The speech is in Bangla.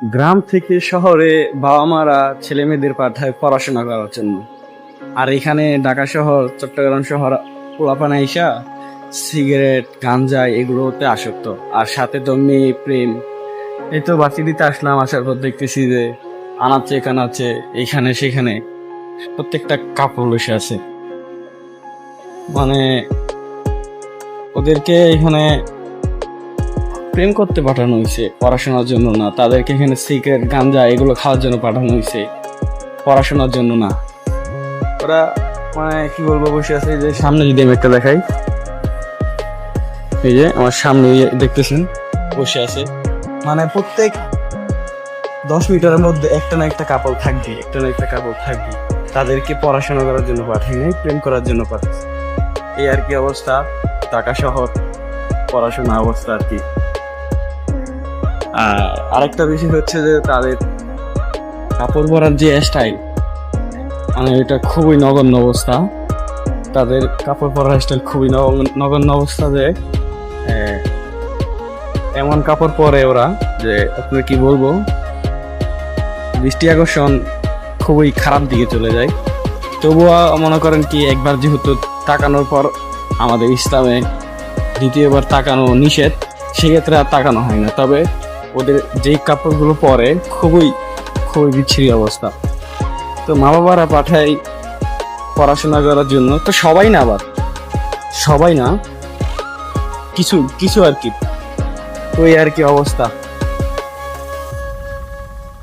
গ্রাম থেকে শহরে বাবা মারা ছেলে মেয়েদের পাঠায় পড়াশোনা করার জন্য। আর এখানে ঢাকা শহর, চট্টগ্রাম শহর পোলাপান আইসা সিগারেট, গাঞ্জা এগুলোতে আসক্ত। আর সাথে তো মেয়ে প্রেম। এই তো ভার্সিটিতে আসলাম, আসার পর দেখতেছি যে আনাচে কানাচে এখানে সেখানে প্রত্যেকটা কাপড় বসে আছে। মানে ওদেরকে এখানে প্রেম করতে পাঠানো হয়েছে, পড়াশোনার জন্য না। তাদেরকে এখানে সিগারেট, গাঞ্জা এগুলো খাওয়ার জন্য পাঠানো হয়েছে, পড়াশোনার জন্য না। ওরা মানে কি বলবো, বসে আছে। যে সামনে যদি আমি একটা দেখাই, এই যে আমার সামনে দেখতেছেন বসে আছে। মানে প্রত্যেক 10 মিটারের মধ্যে একটা না একটা কাপড় থাকবে, একটা না একটা কাপড় থাকবে। তাদেরকে পড়াশোনা করার জন্য পাঠাই নাই, প্রেম করার জন্য পাঠাচ্ছে। এই আর কি অবস্থা ঢাকা শহর পড়াশোনা অবস্থা আর কি। আর আরেকটা বিষয় হচ্ছে যে তাদের কাপড় পরার যে স্টাইল, মানে এটা খুবই নগণ্য অবস্থা। তাদের কাপড় পরার স্টাইল খুবই নগণ্য অবস্থা। যে আহ, এমন কাপড় পরে ওরা যে আপনার কি বলবো, দৃষ্টি আকর্ষণ খুবই খারাপ দিকে চলে যায়। তবুও মনে করেন কি, একবার যেহেতু তাকানোর পর আমাদের ইসলামে দ্বিতীয়বার তাকানো নিষেধ, সেক্ষেত্রে আর তাকানো হয় না। তবে ওদের যেই কাপড়গুলো পরে খুবই খুবই বিচ্ছিরি অবস্থা। তো মা বাবারা পাঠায় পড়াশোনা করার জন্য। তো সবাই না, আবার সবাই না, কিছু কিছু আর কি। তো এই আর কি অবস্থা।